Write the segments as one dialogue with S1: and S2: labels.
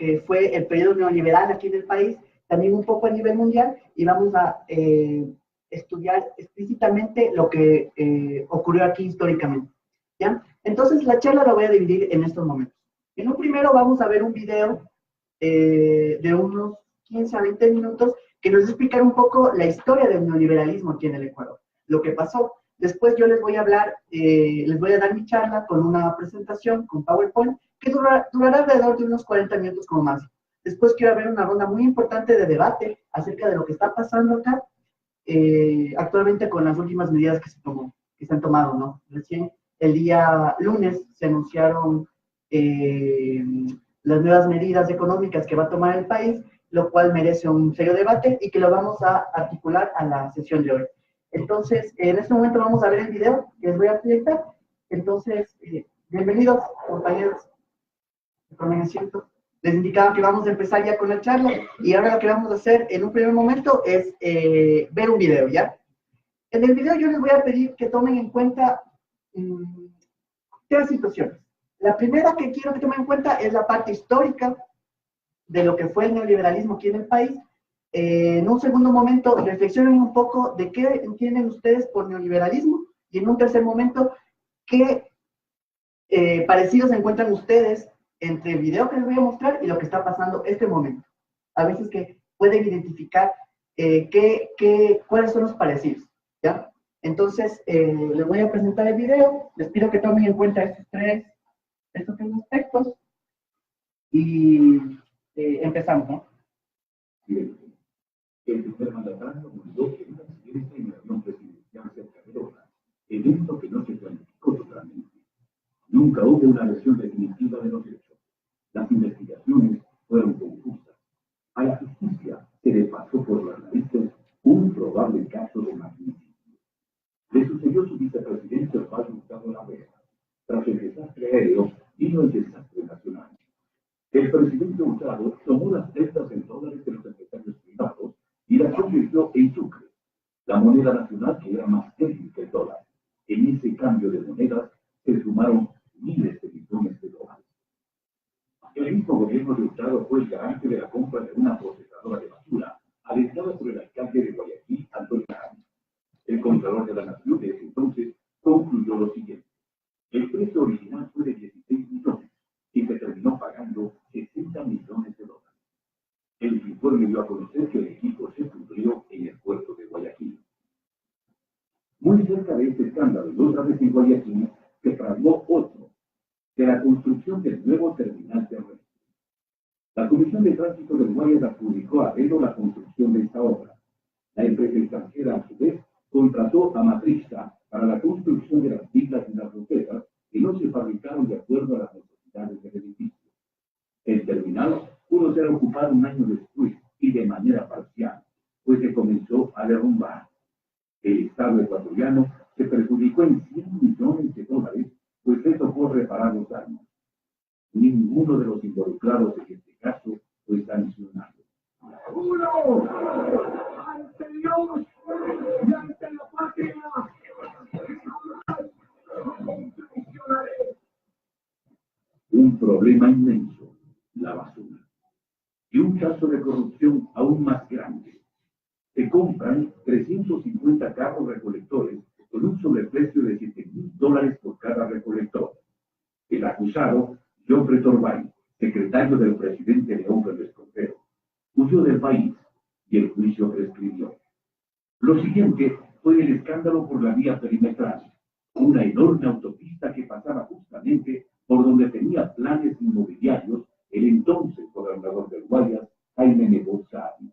S1: que fue el periodo neoliberal aquí en el país, también un poco a nivel mundial, y vamos a estudiar explícitamente lo que ocurrió aquí históricamente, ¿ya? Entonces, la charla la voy a dividir en estos momentos. En un primero vamos a ver un video de unos 15 a 20 minutos que nos va a explicar un poco la historia del neoliberalismo aquí en el Ecuador, lo que pasó. Después yo les voy a hablar, les voy a dar mi charla con una presentación, con PowerPoint, que durará alrededor de unos 40 minutos como máximo. Después quiero haber una ronda muy importante de debate acerca de lo que está pasando acá, actualmente con las últimas medidas que se han tomado, ¿no? Recién el día lunes se anunciaron las nuevas medidas económicas que va a tomar el país, lo cual merece un serio debate y que lo vamos a articular a la sesión de hoy. Entonces, en este momento vamos a ver el video que les voy a proyectar. Entonces, bienvenidos, compañeros. Tomen asiento. Les indicaba que vamos a empezar ya con la charla y ahora lo que vamos a hacer en un primer momento es ver un video, ¿ya? En el video yo les voy a pedir que tomen en cuenta tres situaciones. La primera que quiero que tomen en cuenta es la parte histórica de lo que fue el neoliberalismo aquí en el país. En un segundo momento, reflexionen un poco de qué entienden ustedes por neoliberalismo y en un tercer momento, qué parecidos encuentran ustedes entre el video que les voy a mostrar y lo que está pasando este momento. A veces que pueden identificar cuáles son los parecidos, ¿ya? Entonces, les voy a presentar el video, les pido que tomen en cuenta estos tres aspectos y empezamos, ¿no?
S2: El primer mandatario anunció que una siguiente en la reunión presidencial cerca de Lora, evento que no se planificó totalmente. Nunca hubo una versión definitiva de los hechos. Las investigaciones fueron confusas. A la justicia se le pasó por las narices un probable caso de magnicidio. Le sucedió su vicepresidente Osvaldo Hurtado Lavera. Tras el desastre aéreo, vino el desastre nacional. El presidente Hurtado tomó las deudas en dólares de los empresarios privados y las convirtió en sucre, la moneda nacional que era más débil que el dólar. En ese cambio de monedas se sumaron miles de millones de dólares. El mismo gobierno de Hurtado fue el garante de la compra de una procesadora de basura, alentada por el alcalde de Guayaquil, Antonio Caram. El Contralor de la Nación de ese entonces concluyó lo siguiente. El precio original fue de 16 millones y se terminó pagando 60 millones de dólares. El informe dio a conocer que el equipo se pudrió en el puerto de Guayaquil. Muy cerca de este escándalo y otra vez en Guayaquil se fraguó otro, de la construcción del nuevo terminal terrestre. La Comisión de Tránsito del Guayas adjudicó a Velo la construcción de esta obra. La empresa extranjera, a su vez, contrató a Matrista para la construcción de las vigas y las rosetas que no se fabricaron de acuerdo a las necesidades del edificio. El terminal pudo ser ocupado un año después y de manera parcial, pues se comenzó a derrumbar. El Estado ecuatoriano se perjudicó en 100 millones de dólares, pues le tocó reparar los daños. Ninguno de los involucrados en este caso fue sancionado. ¡Uno! ¡Ante Dios y ante la patria! Un problema inmenso, la basura. Y un caso de corrupción aún más grande. Se compran 350 carros recolectores con un sobreprecio de $7,000 por cada recolector. El acusado, Joffre Torbay, secretario del presidente León Félix Cordero, huyó del país y el juicio prescribió. Lo siguiente fue el escándalo por la vía perimetral, una enorme autopista que pasaba justamente por donde tenía planes inmobiliarios el entonces gobernador del Guayas, Jaime Nebot Saadi.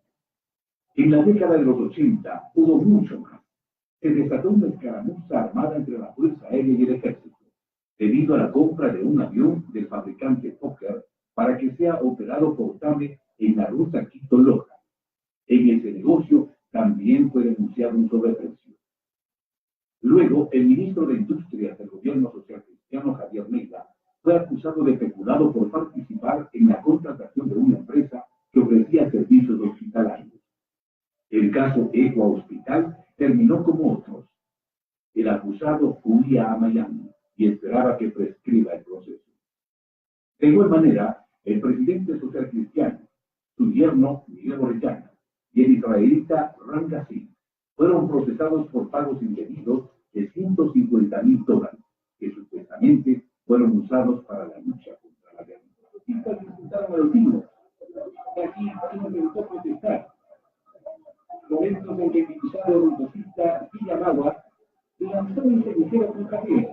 S2: En la década de los 80 hubo mucho más. Se desató una escaramuza armada entre la Fuerza Aérea y el Ejército, debido a la compra de un avión del fabricante Fokker para que sea operado portable en la ruta Quito-Loja. En ese negocio también fue denunciado un sobreprecio. Luego, el ministro de Industria del gobierno socialcristiano, Javier Neira, fue acusado de peculado por participar en la contratación de una empresa que ofrecía servicios hospitalarios. El caso Equa Hospital terminó como otros. El acusado huía a Miami y esperaba que prescriba el proceso. De igual manera, el presidente socialcristiano tierno Miguel Orellana y el israelita Ran Gassin fueron procesados por pagos indebidos de $150.000, que supuestamente fueron usados para la lucha contra la guerra. Los artistas disputaron a los niños. Aquí intentó protestar. Momentos en que el diputado rurocista Villamagua lanzó un cenicero contra él.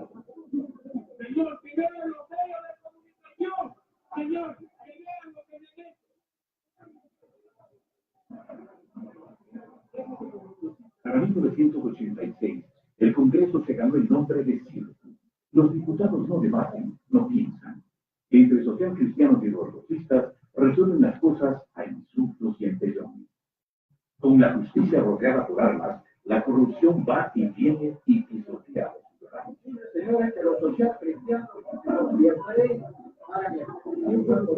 S2: Señor, primero los medios de comunicación. Señor, que vean lo que viene. Para 1986, el Congreso se ganó el nombre de circo. Los diputados no debaten, no piensan. Entre socialcristianos y ortodoxistas resuelven las cosas a insultos y empellones. Con la justicia rodeada por armas, la corrupción va y viene y pisotea a los ciudadanos. Señores, que los socialcristianos y el rey y en relación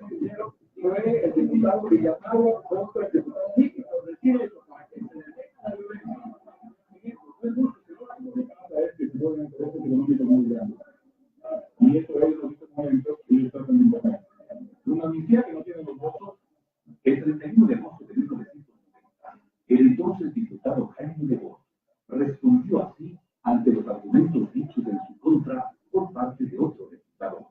S2: primero fue el diputado Villamagua contra el diputado Líquido. Decir eso para que se le deje la violencia. No es justo que no la comunicamos a este que fue un interés económico muy grande. Y eso es lo que estos momentos que ellos tratan de imponer. Una amnistía que no tiene los votos. El 31 de agosto de 1990, el entonces diputado Jaime de Bosch respondió así ante los argumentos dichos en su contra por parte de otro diputado.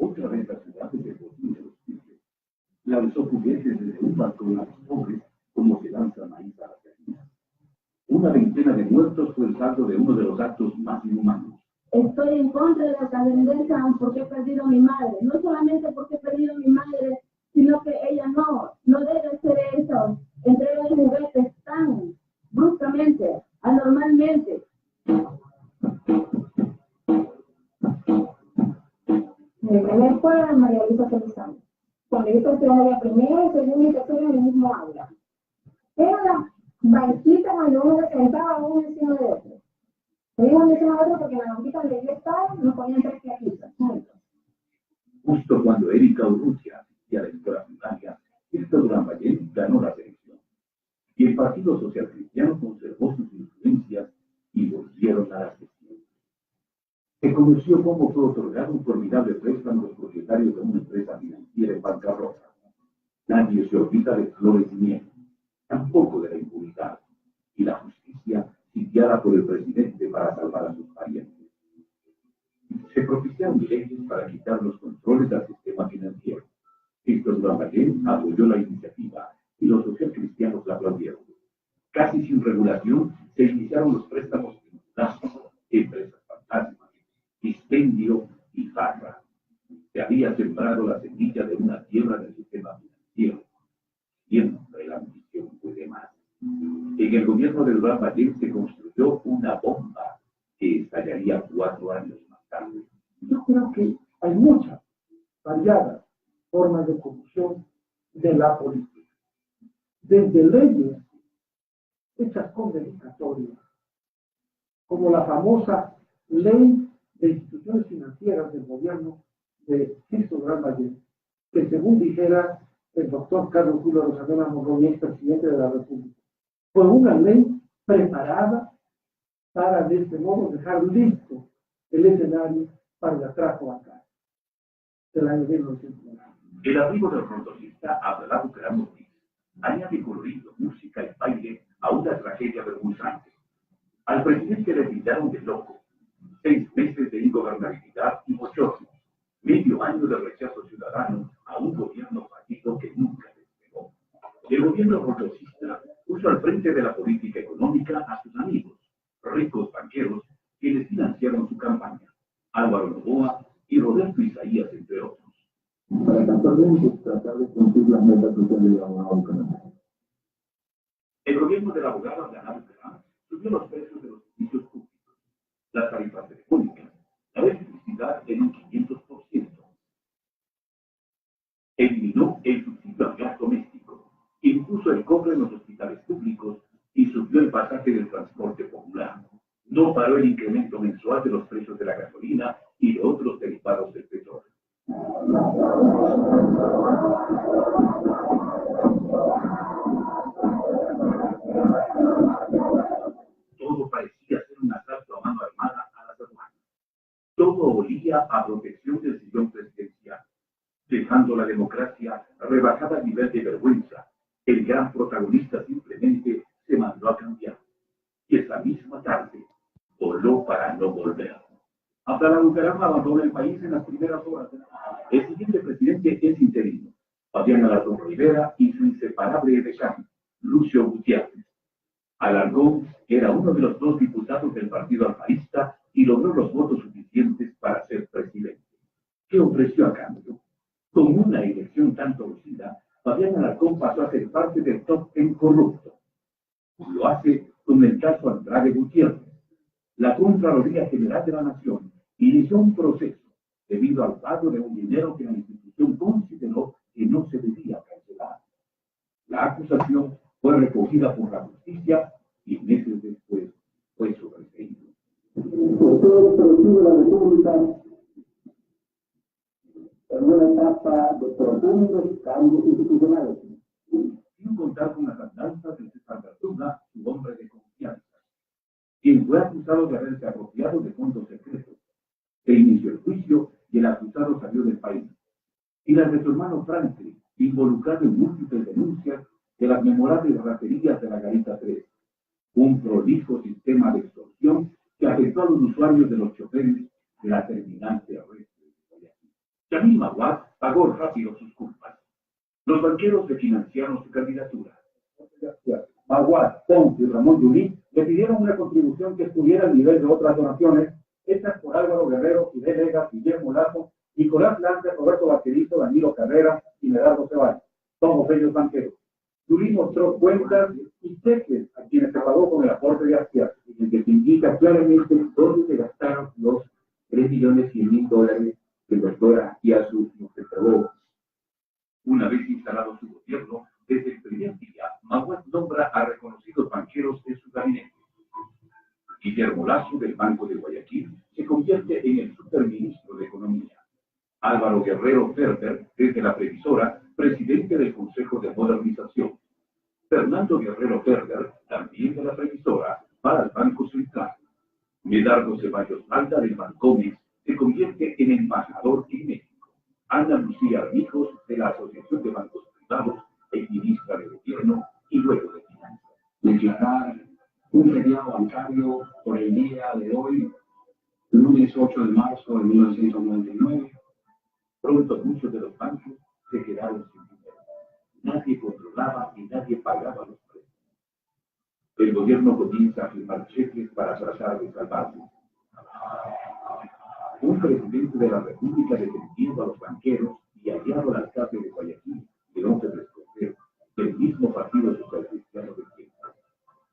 S2: Otra vez la ciudad de Botín de los Tigres lanzó juguetes desde un balcón a los pobres como se lanza maíz a las gallinas. Una veintena de muertos fue el saldo de uno de los actos más inhumanos.
S3: Estoy en contra de la venganza porque he perdido a mi madre. No solamente porque he perdido a mi madre, sino que ella no debe hacer eso. Entrega de juguetes tan bruscamente, anormalmente. Mi primera escuela era María Luisa Felizano. Cuando yo estuve en la primera, segunda y tercera en el mismo aula. Era la banquita cuando uno se sentaba uno encima de otro. Uno encima de otro porque en la banquita donde yo estaba nos ponían tres clasitas juntos.
S2: Justo cuando Erika Urrutia asistía a la escuela primaria, Víctor Lambayen ganó la elección. Y el Partido Social Cristiano conservó sus influencias y volvieron a la sesión. Se conoció cómo fue otorgado un formidable préstamo a los propietarios de una empresa financiera en bancarrota. Nadie se olvida de Flores Nieto, tampoco de la impunidad, y la justicia sitiada por el presidente para salvar a sus parientes. Se propiciaron leyes para quitar los controles del sistema financiero. Víctor Lambayen apoyó la iniciativa y los socialcristianos la aplaudieron. Casi sin regulación se iniciaron los préstamos vinculados, empresas fantasmas, dispendio y farra. Se había sembrado la semilla de una quiebra del sistema financiero. Siempre la ambición puede más. En el gobierno del Lambayen se construyó una bomba que estallaría 4 años más tarde.
S4: Yo creo que hay muchas variadas formas de corrupción de la política. Desde leyes hechas con dedicatoria, como la famosa ley de instituciones financieras del gobierno de Cristo Lambayen, que según dijera el doctor Carlos Julio Rosalena Monroy, expresidente de la República, fue una ley preparada para de este modo dejar listo el escenario para el atraco bancario del año 1990.
S2: El arribo del rondocista Abelardo Caramotis añade colorido, música y baile a una tragedia vergonzante. Al presidente le tildaron de loco, 6 meses de ingobernabilidad y bochornos, medio año de rechazo ciudadano a un gobierno fallido que nunca despegó. El gobierno rondocista puso al frente de la política económica a sus amigos, ricos banqueros, quienes financiaron su campaña, Álvaro Noboa y Roberto Isaías, entre otros.
S5: Para actualmente tratar de cumplir las metas sociales del abogado canadiense.
S2: El gobierno del abogado Ganado Terán subió los precios de los servicios públicos, las tarifas telefónicas, la electricidad en un 500%. Eliminó el subsidio al gas doméstico, impuso el cobro en los hospitales públicos y subió el pasaje del transporte popular. No paró el incremento mensual de los precios de la gasolina y de otros derivados del petróleo. Todo parecía ser un asalto a mano armada a las aduanas. Todo olía a protección del sillón presidencial. Dejando la democracia rebajada a nivel de vergüenza, el gran protagonista simplemente se mandó a cambiar. Y esa misma tarde voló para no volver. Abdalá Bucaram abandonó el país en las primeras horas. El siguiente presidente es interino, Fabián Alarcón Rivera y su inseparable decano, Lucio Gutiérrez. Alarcón era uno de los 2 diputados del partido alfarista y logró los votos suficientes para ser presidente. ¿Qué ofreció a cambio? Con una elección tan torcida, Fabián Alarcón pasó a ser parte del top ten corrupto. Lo hace con el caso Andrade Gutiérrez. La Contraloría General de la Nación inició un proceso debido al pago de un dinero que la institución consideró que no se debía cancelar. La acusación fue recogida por la justicia y meses después fue sobreseído.
S5: Por todo esto recibe la República en una etapa de profundos cambios institucionales.
S2: Sin contar con las andanzas de César Bertuga, su hombre de confianza, quien fue acusado de haberse apropiado de fondos secretos. Se inició el juicio y el acusado salió del país. Y la de su hermano Franklin, involucrado en múltiples denuncias de las memorables raterías de la Garita 3, un prolijo sistema de extorsión que afectó a los usuarios de los choferes de la terminal terrestre de Guayaquil. Yamil Maguad pagó rápido sus culpas. Los banqueros le financiaron su candidatura.
S4: Maguad, Pons y Ramón Yulí le pidieron una contribución que estuviera al nivel de otras donaciones hechas por Álvaro Guerrero, Fidel Vega, Guillermo Lazo, Nicolás Lance, Roberto Vaquerito, Danilo Carrera y Medardo Ceballos. Todos ellos banqueros. Yulí mostró cuentas y cheques a quienes se pagó con el aporte de Azpiazu, en el que se indica claramente dónde se gastaron los $3.100.000 que el doctor Azpiazu nos entregó.
S2: Una vez instalado su gobierno, desde el primer día, Maguad nombra a reconocidos banqueros en su gabinete. Guillermo Lazo, del Banco de Guayaquil, se convierte en el superministro de Economía. Álvaro Guerrero Ferber, desde la Previsora, presidente del Consejo de Modernización. Fernando Guerrero Ferber, también de la Previsora, para el Banco Central. Medardo Ceballos Malda, del Bancomex, se convierte en embajador en México. Ana Lucía Armijos, de la Asociación de Bancos Privados, es ministra de Gobierno y luego de Finanzas.
S5: Declarar un feriado bancario por el día de hoy, lunes 8 de marzo de 1999.
S2: Pronto muchos de los bancos se quedaron sin dinero. Nadie controlaba y nadie pagaba los precios. El gobierno comienza a firmar cheques para tratar de salvarlos. Un presidente de la República defendiendo a los banqueros y aliado al alcalde de Guayaquil, Leónidas Escobar, del mismo Partido Social Cristiano de Chile.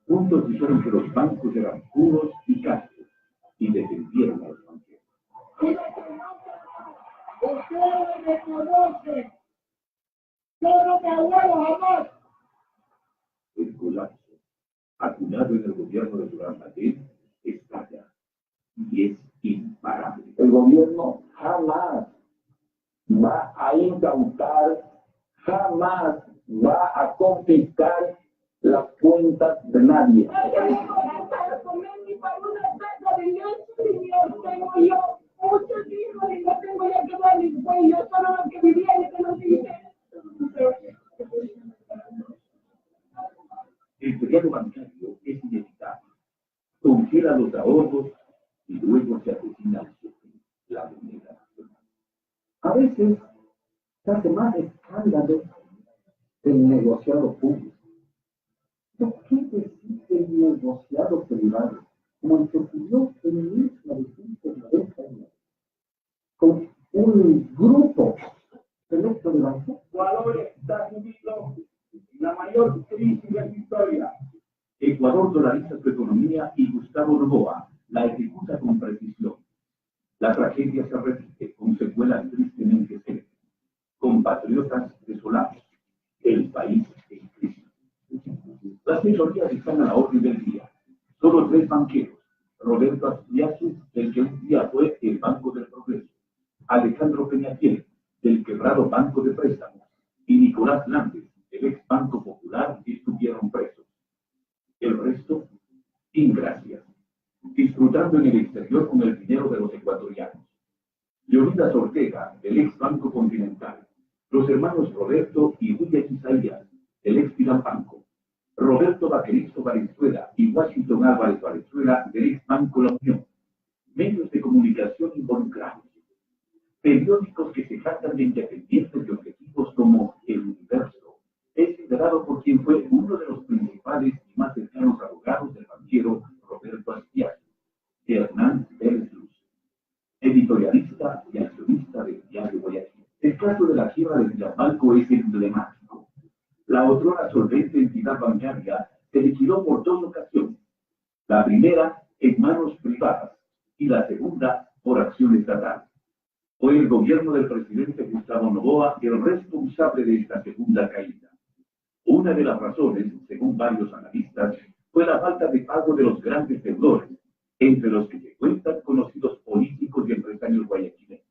S2: Juntos dijeron que los bancos eran puros y castos y defendieron a los banqueros.
S3: Ustedes reconocen todo que hablamos jamás.
S2: El colapso, acumulado en el gobierno de Durán Mateo, estalla y es imparable.
S5: El gobierno jamás va a incautar, jamás va a confiscar las cuentas de nadie.
S3: Muchos hijos y no tengo ya que darles, pues yo solo lo que vivía y que no dice.
S2: El periodo bancario es inevitable. Congela los ahorros y luego se asesina al jefe, la moneda nacional.
S4: A veces se hace más escándalo el negociado público. ¿Por qué decir el negociado privado? Como el que ocurrió en 1999 con un grupo selecto de banqueros.
S5: Ecuador está subiendo la mayor crisis de su historia.
S2: Ecuador dolariza su economía y Gustavo Noboa la ejecuta con precisión. La tragedia se repite con secuelas tristemente célebres. Compatriotas señorías están a la orden del día. Solo 3 banqueros: Roberto Azpiazu, del que un día fue el Banco del Progreso; Alejandro Peñafiel, del quebrado Banco de Préstamos; y Nicolás Landes, del ex Banco Popular, estuvieron presos. El resto, ingracias, disfrutando en el exterior con el dinero de los ecuatorianos. Leonidas Ortega, del ex Banco Continental; los hermanos Roberto y William Isaías, del ex Banco; Roberto Vaquerizo Valenzuela y Washington Álvarez Valenzuela, del ex Banco La Unión; medios de comunicación involucrados; periódicos que se jactan de independientes y objetivos como El Universo, es liderado por quien fue uno de los principales y más cercanos abogados del banquero Roberto Azpiazu, Hernán Pérez Luz, editorialista y accionista del diario Guayaquil. El caso de la quiebra de Villabanco es emblemático. La otrora solvente entidad bancaria se liquidó por 2 ocasiones. La primera en manos privadas y la segunda por acción estatal. Fue el gobierno del presidente Gustavo Noboa el responsable de esta segunda caída. Una de las razones, según varios analistas, fue la falta de pago de los grandes deudores, entre los que se cuentan conocidos políticos y empresarios guayaquileños.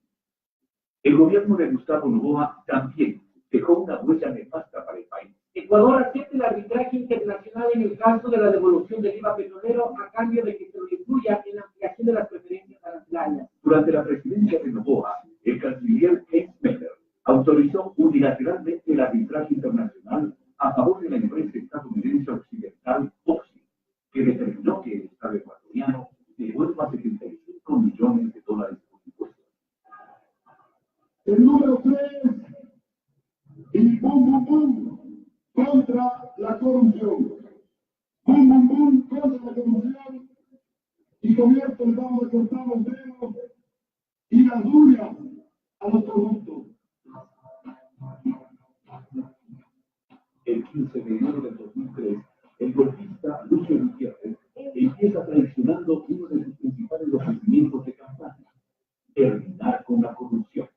S2: El gobierno de Gustavo Noboa también dejó una huella nefasta para el país.
S6: Ecuador acepta el arbitraje internacional en el caso de la devolución del IVA petrolero a cambio de que se lo incluya en la ampliación de las preferencias arancelarias.
S2: Durante la presidencia de Noboa, el canciller Heinz Meller autorizó unilateralmente el arbitraje internacional a favor de la empresa estadounidense occidental Oxy, que determinó que el Estado ecuatoriano devuelva $75 millones por impuestos.
S7: El número 3, y pum, pum, pum, contra la corrupción. Pum, pum, pum, contra la corrupción. Y con esto le vamos a cortar los dedos y las uñas a los corruptos.
S2: El 15 de enero del 2003, el golpista Lucio Gutiérrez empieza traicionando uno de sus principales ofrecimientos de campaña: terminar con la corrupción.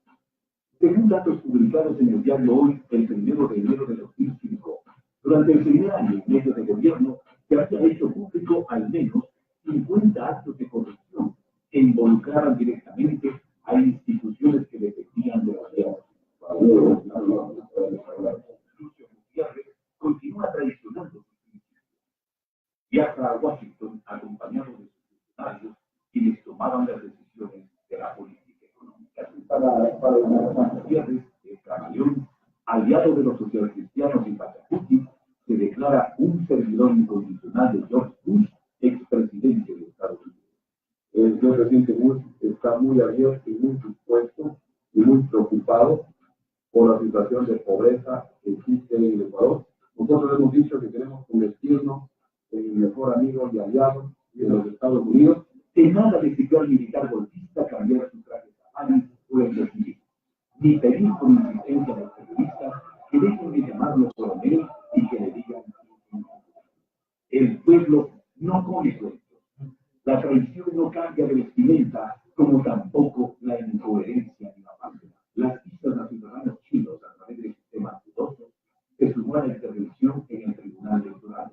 S2: Según datos publicados en el diario Hoy, el 1 de enero de 2005, durante el primer año y medio de gobierno, se había hecho público al menos 50 actos de corrupción que involucraban directamente a instituciones que dependían de la ley. Lucio Gutiérrez continúa traicionando sus principios. Viaja a Washington acompañado de sus funcionarios, quienes tomaban las decisiones de la política económica. Para Gutiérrez, el camaleón, aliado de los socialcristianos y Pachacuti, se declara un servidor incondicional de George Bush, expresidente de Estados Unidos.
S7: El señor presidente Bush está muy abierto y muy dispuesto y muy preocupado por la situación de pobreza que existe en el Ecuador. Nosotros hemos dicho que queremos convertirnos en el mejor amigo y aliado de los Estados Unidos.
S2: De nada le sirvió al militar golpista cambiar su traje safari por el de civil, ni pedir con insistencia a los periodistas que dejen de llamarlo coronel y que le digan: el pueblo no come cuentos. La traición no cambia de vestimenta, como tampoco la incoherencia ni la falsedad. Las vistas a ciudadanos chinos a través del sistema dudoso se sumó a la intervención en el Tribunal Electoral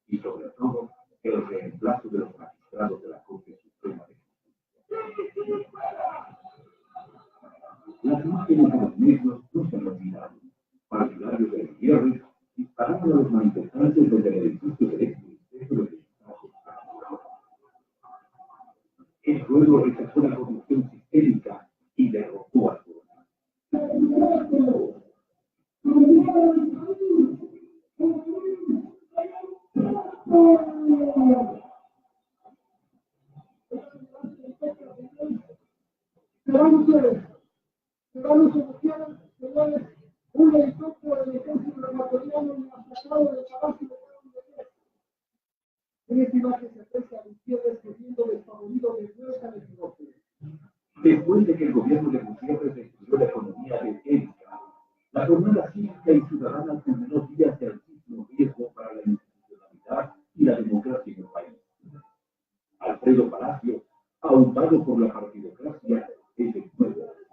S2: y, sobre todo, el reemplazo de los magistrados de la Corte Suprema de Justicia. Las imágenes de los medios no se han olvidado. Partidarios de Gutiérrez dispararon a los manifestantes desde el edificio del ex Ministerio de Estado. El pueblo rechazó la corrupción sistémica y derrotó al gobierno.
S4: Serán ustedes, señores, un helicóptero del ejército ecuatoriano en la fachada del Palacio de Gobierno. En esta imagen se aprecia a Gutiérrez corriendo despavorido de vuelta del helicóptero.
S2: Después de que el gobierno de Gutiérrez destruyó la economía de Erika, la jornada cívica y ciudadana culminó días de altísimo riesgo para la institucionalidad y la democracia en el país. Alfredo Palacio, ahumado por la partidocracia, es el nuevo presidente.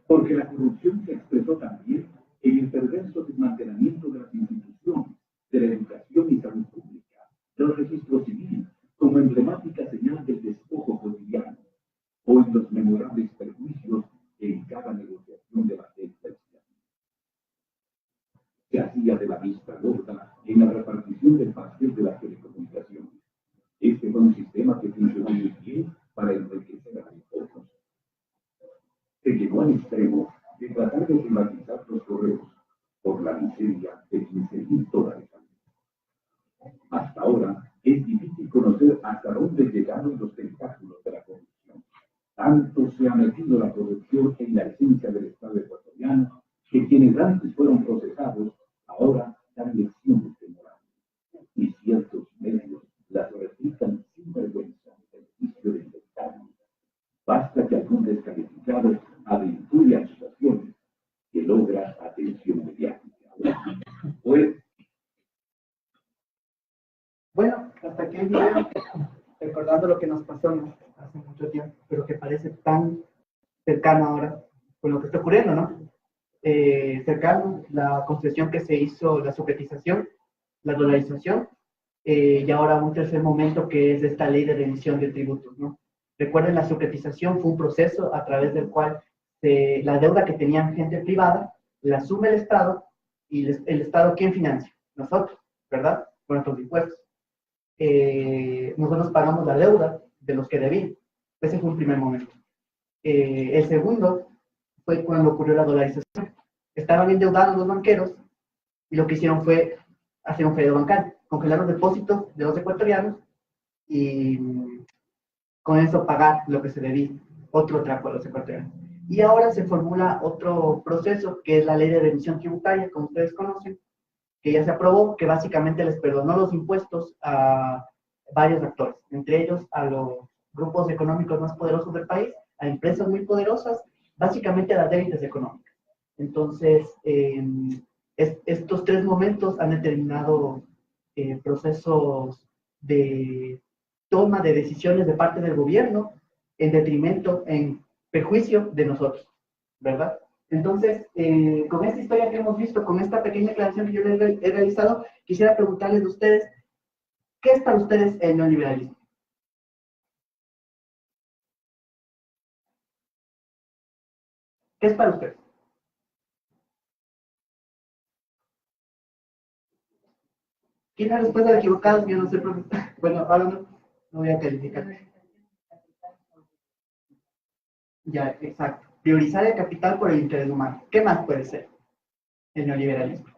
S2: Porque la corrupción se expresó también en el perverso desmantelamiento de las instituciones, de la educación y salud pública, del registro civil, como emblemática señal del despojo cotidiano, o en los memorables perjuicios en cada negociación de la cesta externa. Se hacía de la vista gorda en la repartición del pastel de las telecomunicaciones. Este fue un sistema que funcionó muy bien para enriquecer a los pocos. Se llegó al extremo de tratar de privatizar los correos por la miseria de $15,000 al mes. Hasta ahora es difícil conocer hasta dónde llegaron los tentáculos de la corrupción. Tanto se ha metido la corrupción en la esencia del Estado ecuatoriano que quienes antes fueron procesados ahora dan lecciones de moral. Y ciertos medios las replican sin vergüenza en beneficio del espectáculo. Basta que algún descalificado aventure acusaciones que logra atención mediática.
S1: Bueno, hasta aquí el video, recordando lo que nos pasó hace mucho tiempo, pero que parece tan cercano ahora con lo que está ocurriendo, ¿no? Cercano, la concesión que se hizo, la subretización, la dolarización, y ahora un tercer momento que es esta ley de rendición de tributos, ¿no? Recuerden, la subretización fue un proceso a través del cual la deuda que tenían gente privada la asume el Estado, y el Estado, ¿quién financia? Nosotros, ¿verdad? Con nuestros impuestos. nosotros pagamos la deuda de los que debían. Ese fue un primer momento. El segundo fue cuando ocurrió la dolarización. Estaban endeudados los banqueros y lo que hicieron fue hacer un feriado bancario, congelar los depósitos de los ecuatorianos y con eso pagar lo que se debía, otro trapo a los ecuatorianos. Y ahora se formula otro proceso, que es la ley de remisión tributaria, como ustedes conocen, que ya se aprobó, que básicamente les perdonó los impuestos a varios actores, entre ellos a los grupos económicos más poderosos del país, a empresas muy poderosas, básicamente a las élites económicas. Entonces, estos tres momentos han determinado procesos de toma de decisiones de parte del gobierno en detrimento, en perjuicio de nosotros, ¿verdad? Entonces, con esta historia que hemos visto, con esta pequeña aclaración que yo les he realizado, quisiera preguntarles a ustedes, ¿qué es para ustedes el neoliberalismo? ¿Qué es para ustedes? ¿Tiene respuestas equivocadas? Yo no sé, profesor. Bueno, ahora no voy a calificar. Ya, exacto. Priorizar el capital por el interés humano. ¿Qué más puede ser el neoliberalismo?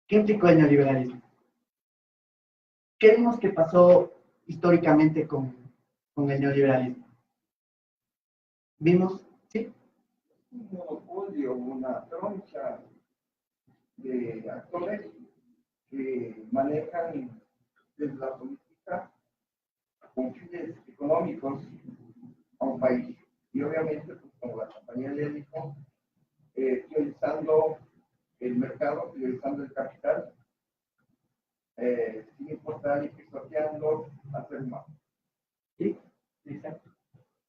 S1: ¿Qué implicó el neoliberalismo? ¿Qué vimos que pasó históricamente con el neoliberalismo? Vimos, ¿sí?
S4: Un monopolio, una troncha de actores que manejan desde la política con fines económicos a un país. Y obviamente, pues, como la compañía le dijo, priorizando el mercado, priorizando el capital, sin importar y pisoteando hacer más.
S1: Sí, exacto.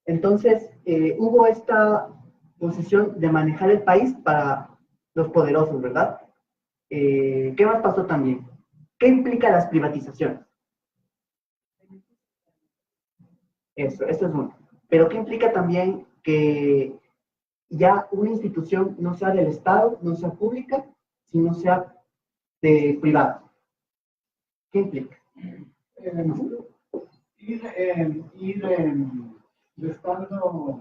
S1: Entonces, hubo esta posición de manejar el país para los poderosos, ¿verdad? ¿Qué más pasó también? ¿Qué implica las privatizaciones? Eso es uno. Pero ¿qué implica también que ya una institución no sea del Estado, no sea pública, sino sea de privado? ¿Qué implica?
S8: Ir restando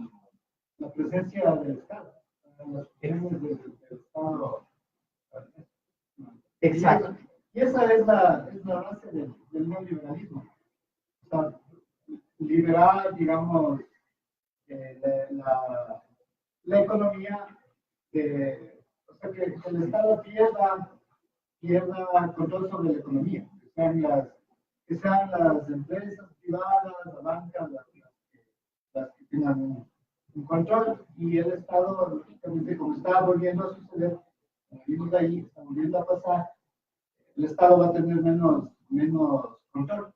S8: la presencia del Estado, los bienes del Estado.
S1: Exacto.
S8: Y esa es la base del neoliberalismo. O sea, liberar, digamos, la economía, o sea, que el Estado pierda control sobre la economía, que sean las empresas privadas, la banca, las que tengan un control, y el Estado, lógicamente, como está volviendo a suceder, como vimos ahí, está volviendo a pasar, el Estado va a tener menos control.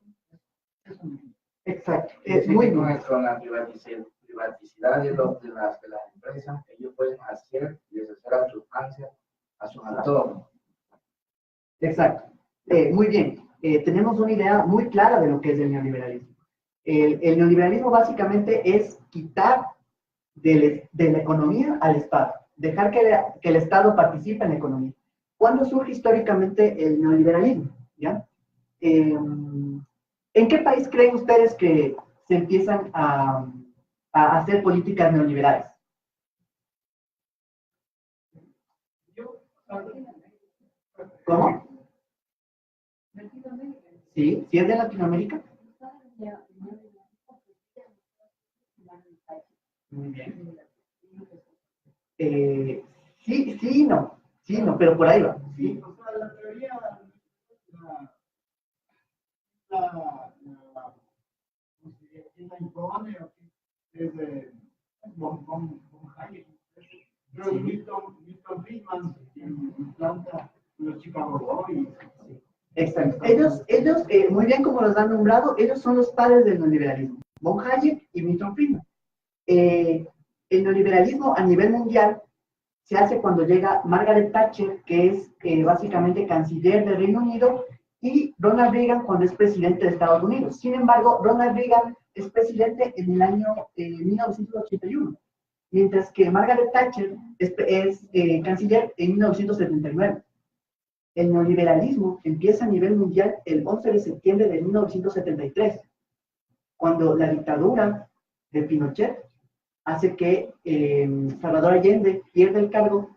S1: Exacto.
S9: Es
S1: Muy
S9: no
S1: bien.
S9: es con la privaticidad de las empresas, ellos pueden hacer y deshacer a sus ansias, a su entorno.
S1: Exacto. Muy bien. Tenemos una idea muy clara de lo que es el neoliberalismo. El neoliberalismo básicamente es quitar de la economía al Estado, dejar que el Estado participe en la economía. ¿Cuándo surge históricamente el neoliberalismo? ¿Ya? ¿En qué país creen ustedes que se empiezan a hacer políticas neoliberales? ¿Cómo? Sí, ¿sí es de Latinoamérica? Muy bien. Sí, sí, no. Sí, no, pero por ahí va.
S8: Sí, o sea, la teoría, ¿quién la impone? Es de von Hayek. Pero Milton Friedman implanta los Chicago Boys.
S1: Exacto. Ellos muy bien como los han nombrado, ellos son los padres del neoliberalismo. Von Hayek y Milton Friedman. El neoliberalismo a nivel mundial se hace cuando llega Margaret Thatcher, que es básicamente canciller del Reino Unido, y Ronald Reagan cuando es presidente de Estados Unidos. Sin embargo, Ronald Reagan es presidente en el año 1981, mientras que Margaret Thatcher es canciller en 1979. El neoliberalismo empieza a nivel mundial el 11 de septiembre de 1973, cuando la dictadura de Pinochet hace que Salvador Allende pierda el cargo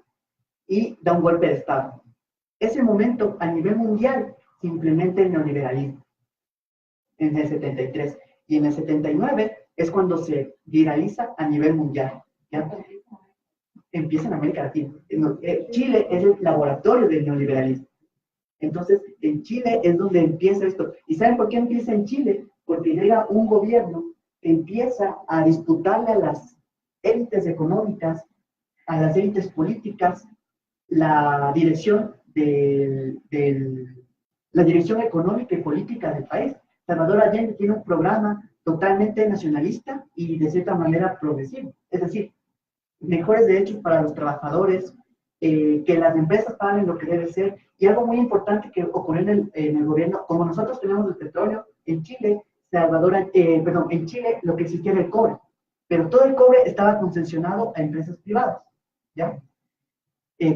S1: y da un golpe de Estado. Ese momento, a nivel mundial, se implementa el neoliberalismo en el 73. Y en el 79 es cuando se viraliza a nivel mundial. ¿Ya? Empieza en América Latina. Chile es el laboratorio del neoliberalismo. Entonces, en Chile es donde empieza esto. ¿Y saben por qué empieza en Chile? Porque llega un gobierno que empieza a disputarle a las élites económicas, a las élites políticas, la dirección la dirección económica y política del país. Salvador Allende tiene un programa totalmente nacionalista y de cierta manera progresivo. Es decir, mejores derechos para los trabajadores, que las empresas paguen lo que debe ser. Y algo muy importante que ocurrió en el gobierno, como nosotros tenemos el petróleo, en Chile, en Chile lo que existía era el cobre, pero todo el cobre estaba concesionado a empresas privadas, ¿ya?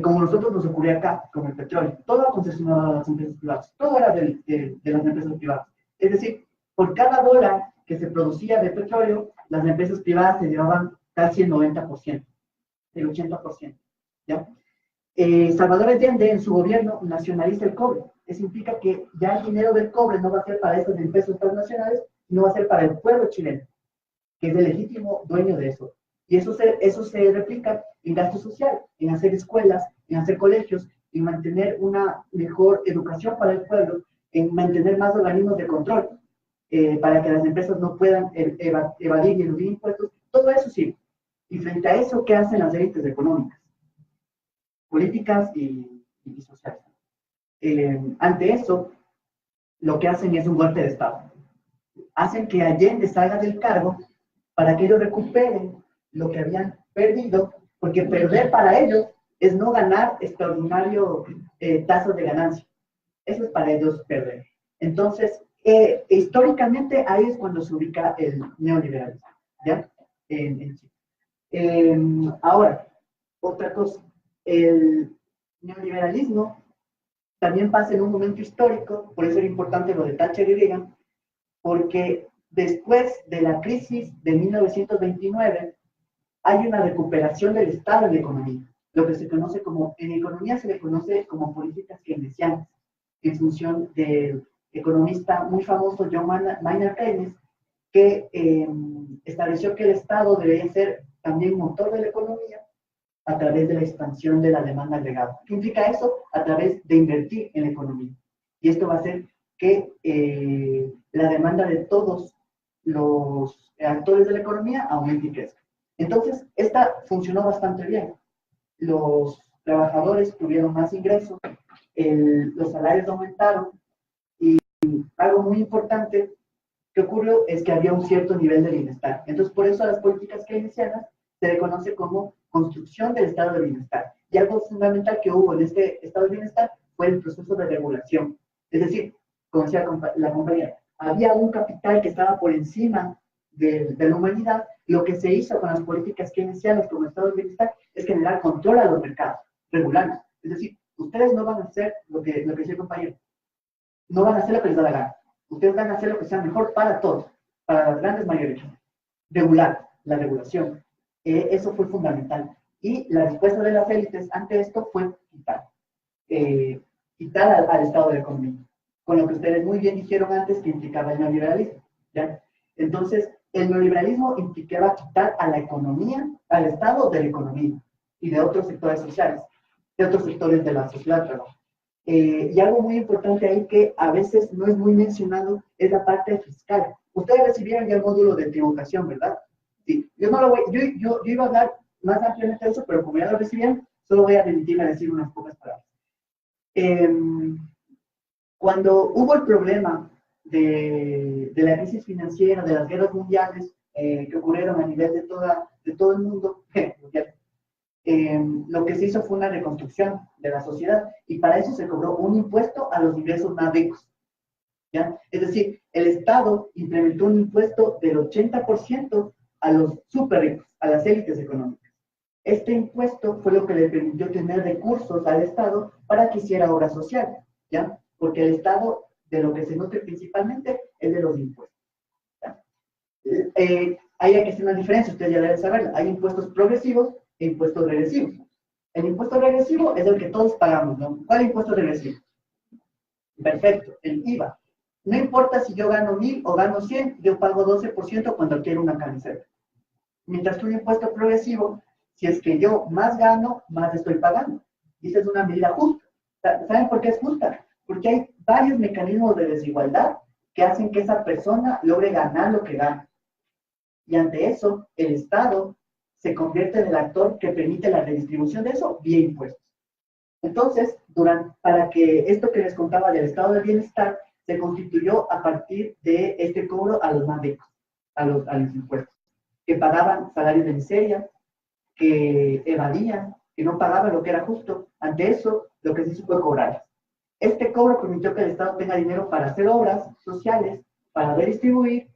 S1: Como nosotros nos ocurría acá, con el petróleo, todo concesionado a las empresas privadas, todo era de las empresas privadas. Es decir, por cada dólar que se producía de petróleo, las empresas privadas se llevaban casi el 90%, el 80%, ¿ya? Salvador Allende en su gobierno nacionaliza el cobre. Eso implica que ya el dinero del cobre no va a ser para estas empresas transnacionales, sino va a ser para el pueblo chileno, que es el legítimo dueño de eso. Y eso se replica en gasto social, en hacer escuelas, en hacer colegios, en mantener una mejor educación para el pueblo, en mantener más organismos de control, para que las empresas no puedan evadir y eludir impuestos. Todo eso sí. Y frente a eso, ¿qué hacen las élites económicas, políticas y sociales? Ante eso, lo que hacen es un golpe de Estado. Hacen que Allende salga del cargo para que ellos recuperen lo que habían perdido, porque perder para ellos es no ganar extraordinario tasas de ganancia. Eso es para ellos perder. Entonces, históricamente ahí es cuando se ubica el neoliberalismo, ¿ya? En Chile. Ahora, otra cosa, el neoliberalismo también pasa en un momento histórico, por eso era importante lo de Thatcher y Reagan, porque después de la crisis de 1929 hay una recuperación del Estado en la economía, lo que se conoce como, en economía se le conoce como políticas keynesianas, en función del economista muy famoso John Maynard Keynes, que estableció que el Estado debería ser también motor de la economía a través de la expansión de la demanda agregada. ¿Qué implica eso? A través de invertir en la economía. Y esto va a hacer que la demanda de todos los actores de la economía aumente y crezca. Entonces, esta funcionó bastante bien. Los trabajadores tuvieron más ingresos, los salarios aumentaron, y algo muy importante que ocurrió es que había un cierto nivel de bienestar. Entonces, por eso a las políticas keynesianas se le conoce como construcción del estado de bienestar. Y algo fundamental que hubo en este estado de bienestar fue el proceso de regulación. Es decir, como decía la compañera, había un capital que estaba por encima de la humanidad. Lo que se hizo con las políticas keynesianas como estado de bienestar es generar control a los mercados, regularlos. Es decir, ustedes no van a hacer lo que decía el compañero, no van a hacer lo que les da la gana. Ustedes van a hacer lo que sea mejor para todos, para las grandes mayorías. Regular, la regulación. Eso fue fundamental. Y la respuesta de las élites ante esto fue quitar al Estado de la economía. Con lo que ustedes muy bien dijeron antes que implicaba el neoliberalismo, ¿ya? Entonces, el neoliberalismo implicaba quitar a la economía, al Estado de la economía y de otros sectores sociales, de otros sectores de la sociedad, perdón. Y algo muy importante ahí que a veces no es muy mencionado es la parte fiscal. Ustedes recibieron ya el módulo de tributación, ¿verdad? Sí. Yo no lo voy, yo iba a hablar más ampliamente de eso, pero como ya lo recibieron, solo voy a remitirme a decir unas pocas palabras. Cuando hubo el problema de la crisis financiera, de las guerras mundiales que ocurrieron a nivel de todo el mundo, lo que se hizo fue una reconstrucción de la sociedad, y para eso se cobró un impuesto a los ingresos más ricos, ¿ya? Es decir, el Estado implementó un impuesto del 80% a los súper ricos, a las élites económicas. Este impuesto fue lo que le permitió tener recursos al Estado para que hiciera obra social, ¿ya? Porque el Estado, de lo que se nutre principalmente, es de los impuestos. Hay que hacer una diferencia, ustedes ya deben saberla. Hay impuestos progresivos e impuestos regresivos. El impuesto regresivo es el que todos pagamos, ¿no? ¿Cuál impuesto regresivo? Perfecto, el IVA. No importa si yo gano 1000 o gano 100, yo pago 12% cuando adquiero una camiseta. Mientras que un impuesto progresivo, si es que yo más gano, más estoy pagando. Y esa es una medida justa. ¿Saben por qué es justa? Porque hay varios mecanismos de desigualdad que hacen que esa persona logre ganar lo que gana. Y ante eso, el Estado se convierte en el actor que permite la redistribución de eso vía impuestos. Entonces, para que esto que les contaba del estado de bienestar se constituyó a partir de este cobro a los más ricos, a los impuestos, que pagaban salarios de miseria, que evadían, que no pagaban lo que era justo. Ante eso, lo que se hizo fue cobrar. Este cobro permitió que el Estado tenga dinero para hacer obras sociales, para redistribuir,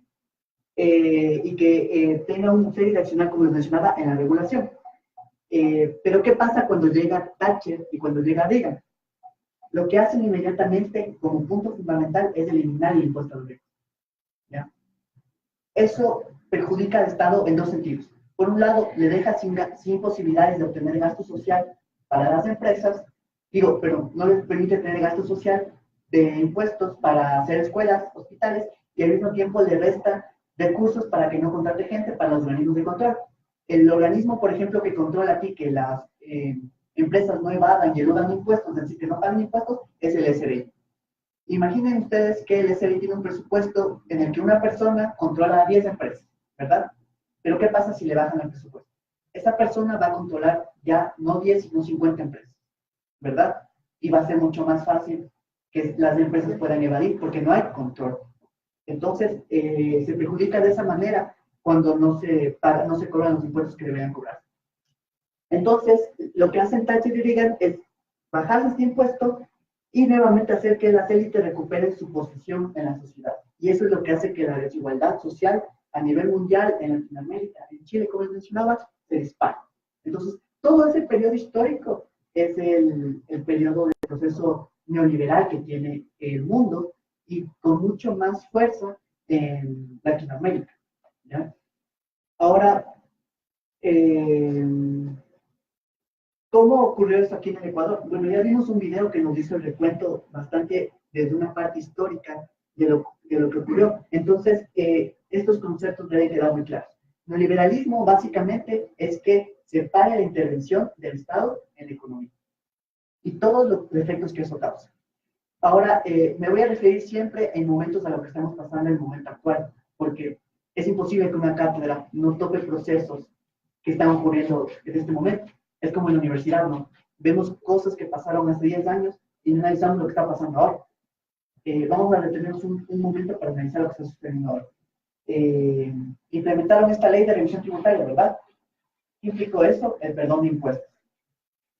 S1: y que tenga un serie de accionar, como les mencionaba, en la regulación. Pero ¿qué pasa cuando llega Thatcher y cuando llega Reagan? Lo que hacen inmediatamente como punto fundamental es eliminar el impuesto a los ricos. ¿Ya? Eso perjudica al Estado en dos sentidos. Por un lado, le deja sin posibilidades de obtener gasto social para las empresas, pero no les permite tener gasto social de impuestos para hacer escuelas, hospitales, y al mismo tiempo le resta recursos para que no contrate gente para los organismos de control. El organismo, por ejemplo, que controla aquí que las empresas no evadan y eludan impuestos, es decir, que no pagan impuestos, es el SRI. Imaginen ustedes que el SRI tiene un presupuesto en el que una persona controla a 10 empresas, ¿verdad? Pero ¿qué pasa si le bajan el presupuesto? Esa persona va a controlar ya no 10, sino 50 empresas, ¿verdad? Y va a ser mucho más fácil que las empresas puedan evadir porque no hay control. Entonces, se perjudica de esa manera cuando no se cobran los impuestos que deberían cobrar. Entonces, lo que hacen Thatcher y Reagan es bajar este impuesto y nuevamente hacer que las élites recuperen su posición en la sociedad. Y eso es lo que hace que la desigualdad social a nivel mundial, en Latinoamérica, en Chile, como les mencionaba, se dispare. Entonces, todo ese periodo histórico es el periodo del proceso neoliberal que tiene el mundo y con mucho más fuerza en Latinoamérica, ¿ya? Ahora, ¿cómo ocurrió esto aquí en el Ecuador? Bueno, ya vimos un video que nos hizo el recuento bastante desde una parte histórica de lo que ocurrió. Entonces, estos conceptos deben quedar muy claros. Neoliberalismo básicamente es que separe la intervención del Estado en la economía y todos los efectos que eso causa. Ahora, me voy a referir siempre en momentos a lo que estamos pasando en el momento actual, porque es imposible que una cátedra no toque procesos que están ocurriendo en este momento. Es como en la universidad, ¿no? Vemos cosas que pasaron hace 10 años y analizamos lo que está pasando ahora. Vamos a detenernos un momento para analizar lo que está sucediendo ahora. Implementaron esta ley de revisión tributaria, ¿verdad? ¿Qué implicó eso? El perdón de impuestos.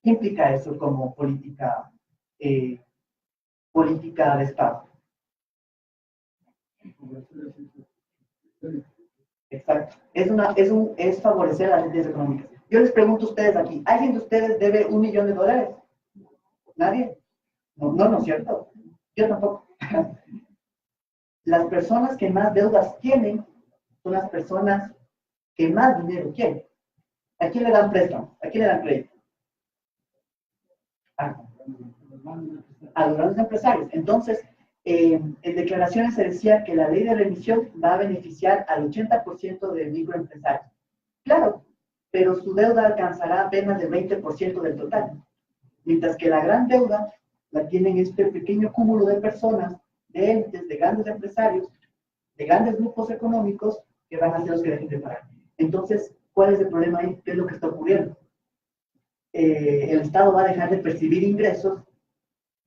S1: ¿Qué implica eso como política de Estado? Exacto. Es favorecer las entidades económicas. Yo les pregunto a ustedes aquí, ¿alguien de ustedes debe $1 millón? ¿Nadie? No es cierto. Yo tampoco. Las personas que más deudas tienen son las personas que más dinero tienen. ¿A quién le dan préstamo? ¿A quién le dan crédito? A los grandes empresarios. Entonces, en declaraciones se decía que la ley de remisión va a beneficiar al 80% de microempresarios. Claro, pero su deuda alcanzará apenas el 20% del total. Mientras que la gran deuda la tienen este pequeño cúmulo de personas, de entes, de grandes empresarios, de grandes grupos económicos que van a ser los que dejen de pagar. Entonces, ¿cuál es el problema ahí? ¿Qué es lo que está ocurriendo? El Estado va a dejar de percibir ingresos,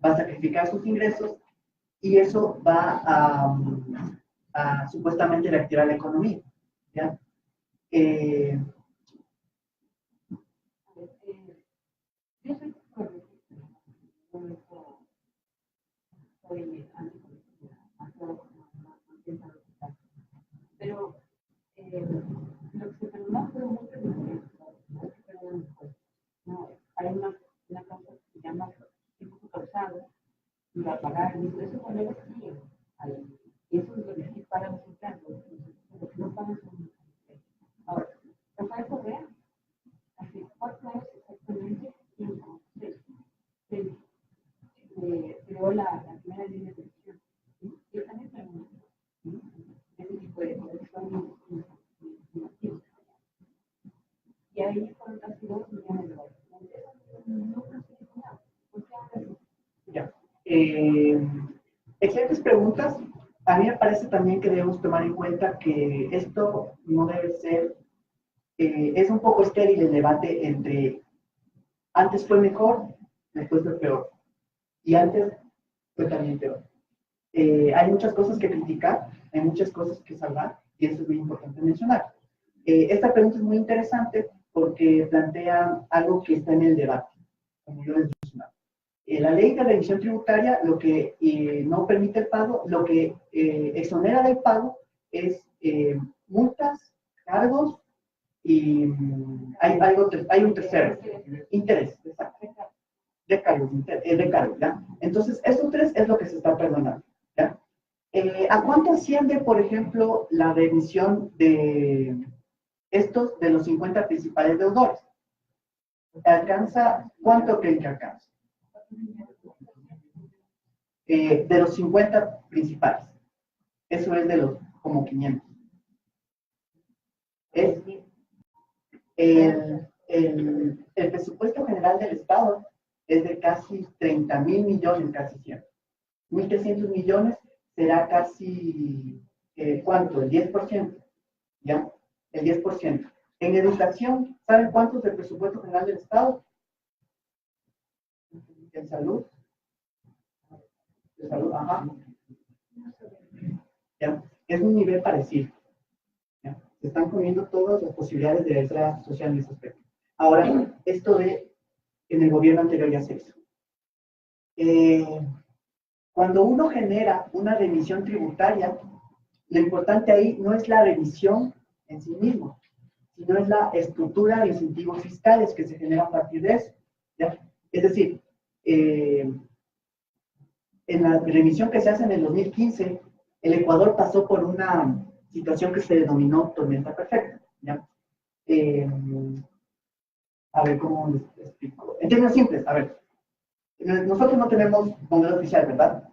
S1: va a sacrificar sus ingresos y eso va a supuestamente reactivar la economía, ¿ya?
S10: Yo soy soy pero lo que se perdonó fue mucho dinero, no les siguen. Eso es lo que pagan los empleados, lo que no pagan son. Ahora, Rafael Correa, hace 4 años exactamente, se creó la primera línea de televisión. Y también pregunto, ese tipo de cosas son inactivos. Y ahí fueron casi 2 millones de dólares. No conseguimos nada. ¿Por qué ahora sí?
S1: Ya. Excelentes preguntas. A mí me parece también que debemos tomar en cuenta que esto no debe ser, es un poco estéril el debate entre antes fue mejor, después fue peor, y antes fue también peor. Hay muchas cosas que criticar, hay muchas cosas que salvar, y eso es muy importante mencionar. Esta pregunta es muy interesante porque plantea algo que está en el debate, como yo les mencionaba. La ley de revisión tributaria lo que no permite el pago, lo que exonera del pago es multas, cargos y hay un tercero, interés, exacto, de cargos, ¿ya? Entonces, estos 3 es lo que se está perdonando, ¿ya? ¿A cuánto asciende, por ejemplo, la remisión de estos de los 50 principales deudores? ¿Alcanza? ¿Cuánto creen que alcanza? De los 50 principales. Eso es de los como 500. Es el presupuesto general del Estado es de casi 30.000 millones, casi 100. 1.300 millones será casi, ¿cuánto? El 10%. ¿Ya? El 10%. En educación, ¿saben cuánto es el presupuesto general del Estado? En salud. De salud, ajá. ¿Ya? Es un nivel parecido. ¿Ya? Se están comiendo todas las posibilidades de letra social en ese aspecto. Ahora, esto de en el gobierno anterior ya se hizo. Cuando uno genera una remisión tributaria, lo importante ahí no es la remisión en sí mismo, sino es la estructura de incentivos fiscales que se genera a partir de eso. ¿Ya? Es decir, en la remisión que se hace en el 2015, el Ecuador pasó por una situación que se denominó tormenta perfecta. ¿Ya? A ver, ¿cómo les explico? En términos simples, a ver, nosotros no tenemos moneda oficial, ¿verdad?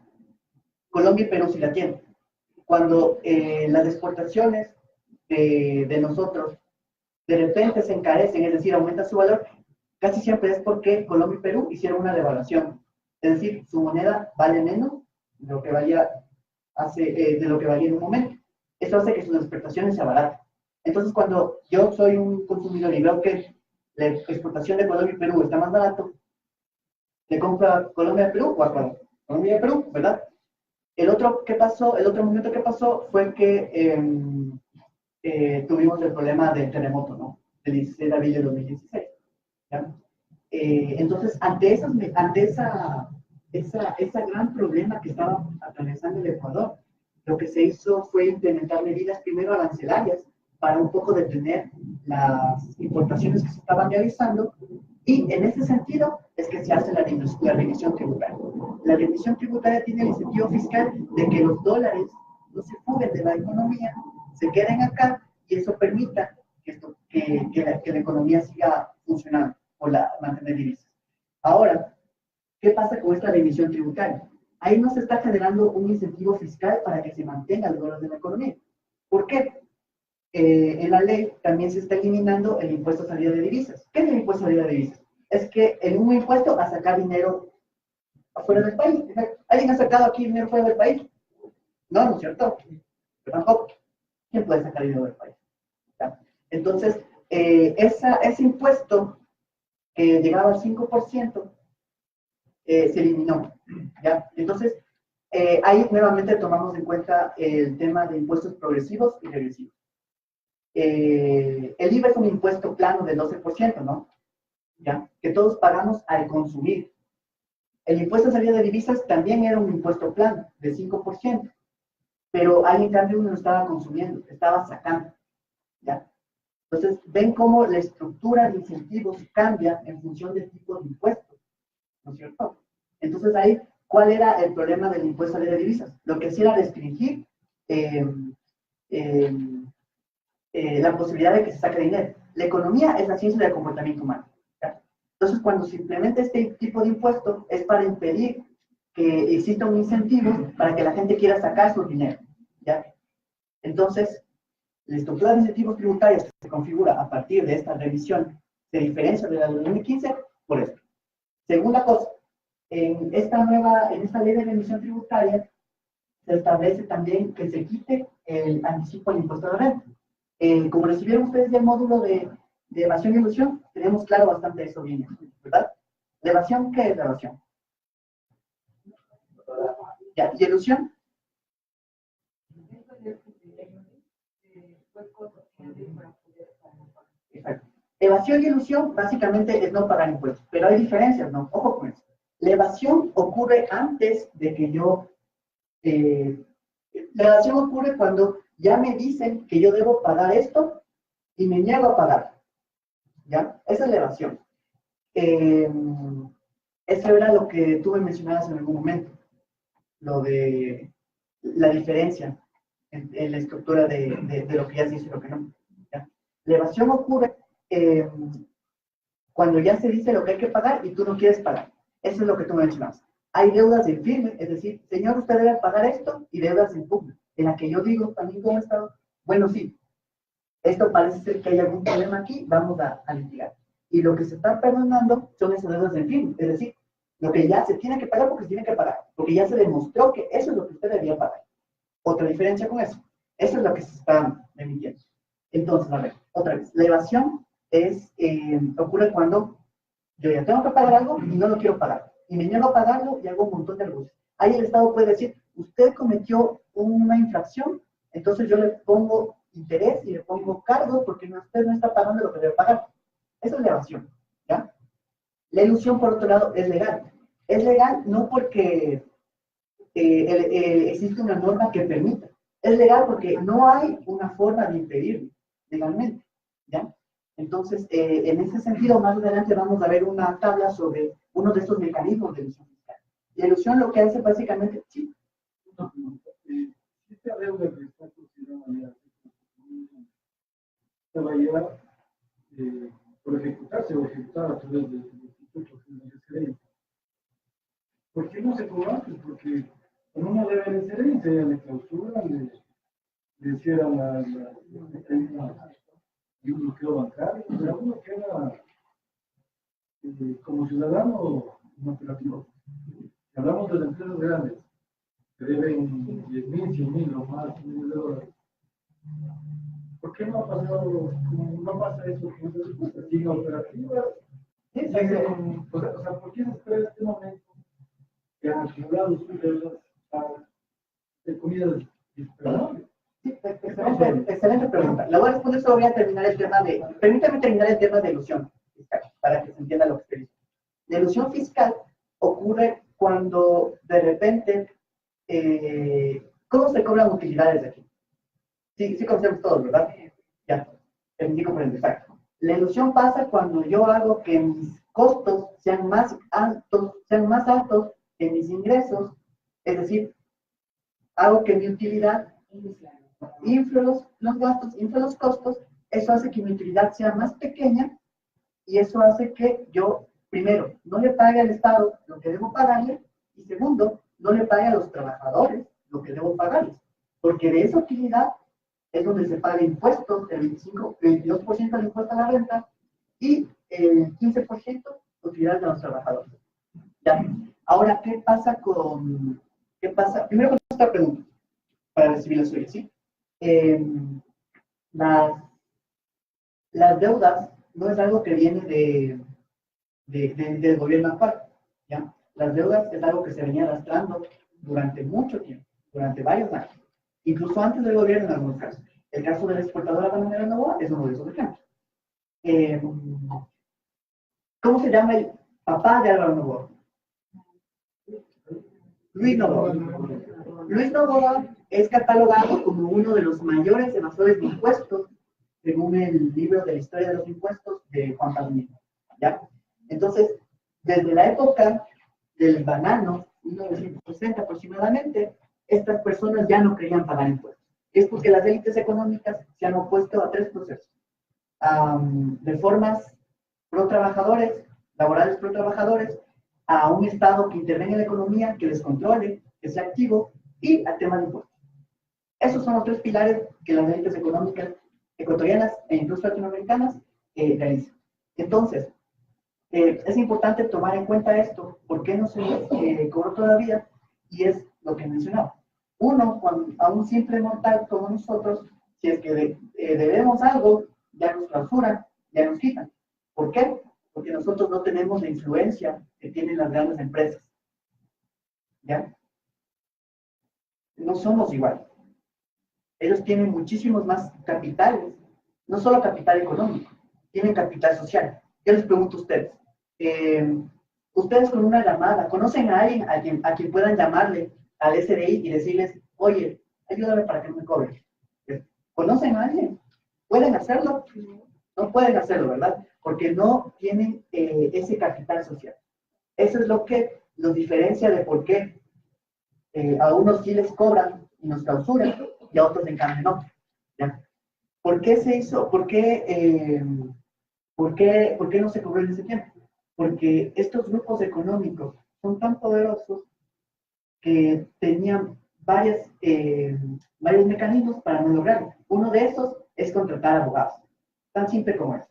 S1: Colombia y Perú sí la tienen. Cuando las exportaciones de nosotros de repente se encarecen, es decir, aumenta su valor, casi siempre es porque Colombia y Perú hicieron una devaluación. Es decir, su moneda vale menos de lo que valía, de lo que valía en un momento. Eso hace que sus exportaciones se abaraten. Entonces, cuando yo soy un consumidor y veo que la exportación de Colombia y Perú está más barato, le compro a Colombia y Perú o a Colombia y Perú, ¿verdad? El otro momento que pasó fue que tuvimos el problema del terremoto, ¿no? Del 16 de abril de 2016. ¿Ya? Entonces, ante esa gran problema que estaba atravesando el Ecuador, lo que se hizo fue implementar medidas primero arancelarias para un poco detener las importaciones que se estaban realizando, y en ese sentido es que se hace la remisión tributaria. La remisión tributaria tiene el incentivo fiscal de que los dólares no se fuguen de la economía, se queden acá, y eso permita que la economía siga funcionando por mantener divisas. Ahora, ¿qué pasa con esta remisión tributaria? Ahí no se está generando un incentivo fiscal para que se mantenga el valor de la economía. ¿Por qué? En la ley también se está eliminando el impuesto a salida de divisas. ¿Qué es el impuesto a salida de divisas? Es que en un impuesto a sacar dinero afuera del país. ¿Alguien ha sacado aquí dinero fuera del país? No, ¿no es cierto? Yo tampoco. ¿Quién puede sacar dinero del país? ¿Ya? Entonces, ese impuesto que llegaba al 5%, se eliminó. ¿Ya? Entonces, ahí nuevamente tomamos en cuenta el tema de impuestos progresivos y regresivos. El IVA es un impuesto plano del 12%, ¿no? ¿Ya? Que todos pagamos al consumir. El impuesto a salida de divisas también era un impuesto plano de 5%, pero ahí en cambio uno no estaba consumiendo, estaba sacando. ¿Ya? Entonces, ven cómo la estructura de incentivos cambia en función del tipo de impuestos, ¿no es cierto? Entonces ahí, ¿cuál era el problema del impuesto de divisas? Lo que hacía era restringir la posibilidad de que se saque dinero. La economía es la ciencia del comportamiento humano, ¿ya? Entonces, cuando se implementa este tipo de impuesto, es para impedir que exista un incentivo para que la gente quiera sacar su dinero, ¿ya? Entonces, la estructura de incentivos tributarios que se configura a partir de esta revisión se diferencia de la de 2015 por esto. Segunda cosa, en esta ley de remisión tributaria se establece también que se quite el anticipo al impuesto de la renta. Como recibieron ustedes del módulo de evasión y elusión, tenemos claro bastante eso bien, ¿verdad? ¿La evasión qué es la evasión? ¿Ya? ¿Y elusión? Exacto. Evasión y elusión básicamente es no pagar impuestos, pero hay diferencias, ¿no? Ojo con eso. La evasión ocurre antes de que yo... la evasión ocurre cuando ya me dicen que yo debo pagar esto y me niego a pagar. ¿Ya? Esa es la evasión. Eso era lo que tú me mencionabas en algún momento. Lo de la diferencia en la estructura de lo que ya se dice y lo que no. ¿Ya? La evasión ocurre cuando ya se dice lo que hay que pagar y tú no quieres pagar. Eso es lo que tú me mencionabas. Hay deudas en firme, es decir, señor, usted debe pagar esto, y deudas en pugna, en la que yo digo también como Estado, bueno, sí, esto parece ser que hay algún problema aquí, vamos a litigar. Y lo que se está perdonando son esas deudas en firme, es decir, lo que ya se tiene que pagar porque se tiene que pagar, porque ya se demostró que eso es lo que usted debía pagar. Otra diferencia con eso, eso es lo que se está emitiendo. Entonces, a ver, otra vez, la evasión ocurre cuando yo ya tengo que pagar algo y no lo quiero pagar. Y me niego a pagarlo y hago un montón de argucias. Ahí el Estado puede decir, usted cometió una infracción, entonces yo le pongo interés y le pongo cargos porque usted no está pagando lo que debe pagar. Esa es la evasión, ¿ya? La elusión, por otro lado, es legal. Es legal no porque existe una norma que permita. Es legal porque no hay una forma de impedirlo legalmente, ¿ya? Entonces, en ese sentido, más adelante vamos a ver una tabla sobre uno de estos mecanismos de elusión fiscal. Y elusión lo que hace básicamente, sí.
S4: Esta deuda que está considerada se va a llevar por ejecutarse o ejecutar a través del Instituto de Gerencia. ¿Por qué no se cobra antes? Porque cuando uno debe de gerencia, le clausuran, le cierran y un bloqueo bancario, o sea, uno queda como ciudadano inoperativo. Si hablamos de las empresas grandes, que deben 10.000, 100.000 o más millones de dólares, ¿por qué no ha pasado, no pasa eso con esas empresas? ¿Siguen operativas? O sea, ¿por qué se espera este momento que han acumulado sus deudas de comidas disparables?
S1: Sí, excelente pregunta. La voy a responder, solo voy a terminar el tema de... Permítame terminar el tema de ilusión fiscal, para que se entienda lo que estoy diciendo. La ilusión fiscal ocurre cuando, de repente, ¿cómo se cobran utilidades de aquí? Sí conocemos todos, ¿verdad? Ya, sí comprendo, exacto. La ilusión pasa cuando yo hago que mis costos sean más altos que mis ingresos, es decir, hago que mi utilidad infle los gastos, infle los costos, eso hace que mi utilidad sea más pequeña y eso hace que yo, primero, no le pague al Estado lo que debo pagarle y segundo, no le pague a los trabajadores lo que debo pagarles, porque de esa utilidad es donde se paga impuestos, el 22% del impuesto a la renta y el 15% utilidad de los trabajadores. ¿Ya? Ahora, ¿qué pasa? Primero con esta pregunta, para recibir la suya, ¿sí? Las deudas no es algo que viene del gobierno actual, ¿ya? Las deudas es algo que se venía arrastrando durante mucho tiempo, durante varios años, incluso antes del gobierno en algunos casos. El caso de la exportadora bananera Novoa es uno de esos ejemplos. ¿Cómo se llama el papá de Álvaro Novoa? Luis Novoa. Luis Novoa es catalogado como uno de los mayores evasores de impuestos, según el libro de la historia de los impuestos de Juan Palomino, ¿ya? Entonces, desde la época del banano, 1960 aproximadamente, estas personas ya no querían pagar impuestos. Es porque las élites económicas se han opuesto a tres procesos. Reformas pro trabajadores, laborales pro trabajadores, a un Estado que intervenga en la economía, que les controle, que sea activo, y al tema de impuestos. Esos son los tres pilares que las élites económicas ecuatorianas e incluso latinoamericanas realizan. Entonces, es importante tomar en cuenta esto, por qué no se cobró todavía, y es lo que mencionaba. Uno, a un simple mortal como nosotros, si es que debemos algo, ya nos clausuran, ya nos quitan. ¿Por qué? Porque nosotros no tenemos la influencia que tienen las grandes empresas. ¿Ya? No somos iguales. Ellos tienen muchísimos más capitales, no solo capital económico, tienen capital social. Yo les pregunto a ustedes, ustedes con una llamada, ¿conocen a alguien a quien puedan llamarle al SDI y decirles, oye, ayúdame para que no me cobren? ¿Conocen a alguien? ¿Pueden hacerlo? No pueden hacerlo, ¿verdad? Porque no tienen ese capital social. Eso es lo que los diferencia de por qué a unos sí les cobran y nos clausuran y a otros en cambio no. ¿Ya? ¿Por qué se hizo? ¿Por qué no se cobró en ese tiempo? Porque estos grupos económicos son tan poderosos que tenían varios mecanismos para no lograrlo. Uno de esos es contratar abogados. Tan simple como eso.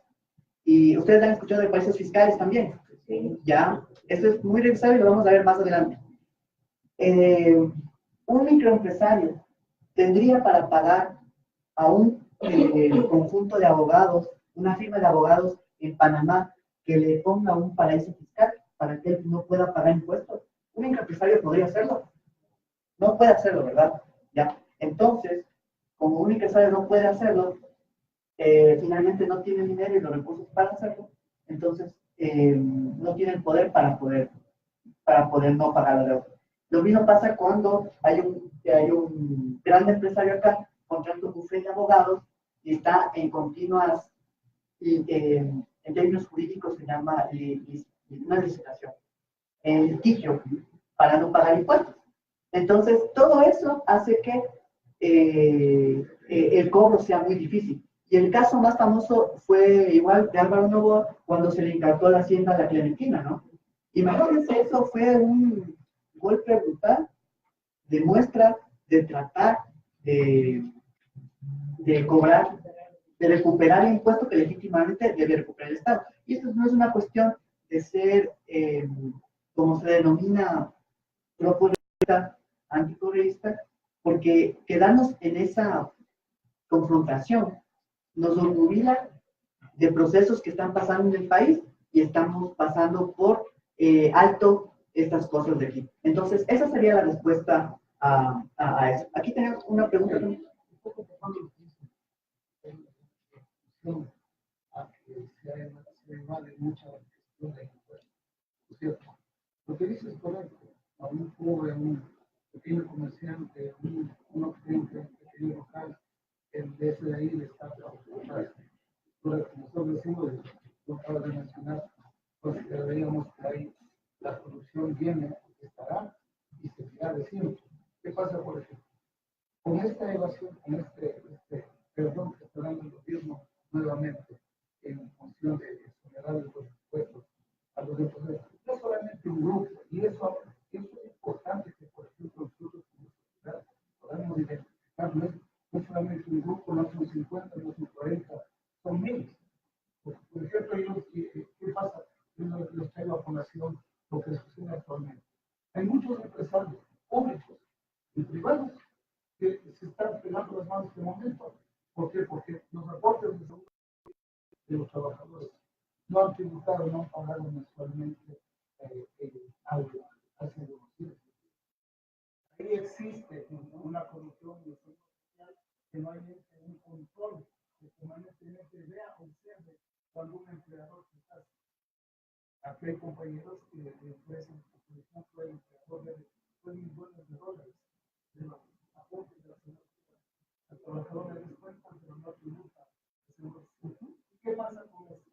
S1: Y ustedes han escuchado de paraísos fiscales también. Sí. Ya, esto es muy revisado y lo vamos a ver más adelante. Un microempresario tendría para pagar a un conjunto de abogados, una firma de abogados en Panamá que le ponga un paraíso fiscal para que él no pueda pagar impuestos. Un microempresario podría hacerlo. No puede hacerlo, ¿verdad? Ya. Entonces, como un microempresario no puede hacerlo, finalmente no tiene dinero y los recursos para hacerlo, entonces no tiene el poder para poder no pagar la deuda. Lo mismo pasa cuando hay un gran empresario acá, contrata un bufete de abogados y está en continuas, en términos jurídicos se llama una licitación, litigio, para no pagar impuestos. Entonces, todo eso hace que el cobro sea muy difícil. Y el caso más famoso fue igual de Álvaro Noboa cuando se le encargó la hacienda a la Clementina, ¿no? Imagínense, eso fue un golpe brutal de muestra, de tratar de cobrar, de recuperar el impuesto que legítimamente debe recuperar el Estado. Y esto no es una cuestión de ser, como se denomina, propuesta anticorreísta, porque quedarnos en esa confrontación nos olvida de procesos que están pasando en el país y estamos pasando por alto estas cosas de aquí. Entonces, esa sería la respuesta a eso. Aquí tenemos una pregunta.
S4: A que se evade mucha cuestión de impuestos, ¿cierto? Lo que dices es correcto. A un pobre, un pequeño comerciante, un pequeño local, el de ese de ahí le está preocupando. Como nosotros decimos, lo acabo de mencionar, pues que veíamos que ahí la corrupción viene, estará y seguirá de siempre. ¿Qué pasa, por ejemplo? Con esta evasión, con este perdón que está dando el gobierno nuevamente en función de exonerar los impuestos a los empresarios, no solamente un grupo, y eso es importante que, por ejemplo, nosotros como sociedad podamos identificar, no es solamente un grupo, no son 50, no son 40, son miles. Por ejemplo, ¿qué pasa? Yo les traigo a colación lo que sucede actualmente. Hay muchos empresarios públicos y privados que se están pegando las manos en este momento. ¿Por qué? Porque los aportes de salud de los trabajadores no han tributado, no han pagado mensualmente algo hace unos días. Ahí existe una corrupción de salud social que no hay un control, que permanentemente vea, observe cuando un empleador se hace. Aquí hay compañeros que ofrecen, por ejemplo, el empleador de $1,000,000 de los aportes de la seguridad. El trabajador le descuenta, pero no tributa. ¿Y qué pasa con eso?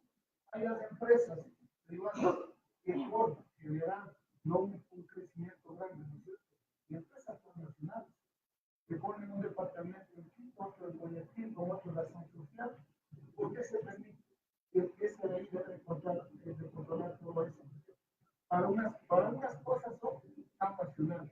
S4: Hay las empresas privadas que le dan no un crecimiento grande, estudiantil como otra razón social, ¿por qué se permite que esa ley debe de controlar todo eso? Para unas cosas son tan nacionales,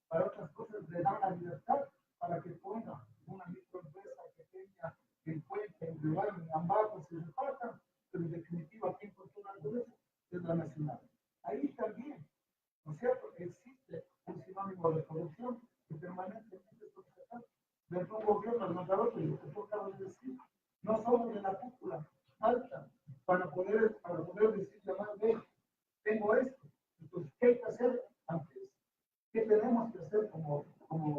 S4: para otras cosas le dan la libertad para que ponga una microempresa pequeña en Cuenca, en Rural, en Ambato, se repartan, pero en definitiva quien controla todo eso es la nacional. Ahí también, ¿no es cierto?, existe un sinónimo de corrupción que permanentemente es observado dentro de un gobierno administrador, que yo acabo de decir, no somos de la cúpula alta para poder decir, llamar, ve, tengo esto. Entonces, ¿qué hay que hacer antes? ¿Qué tenemos que hacer como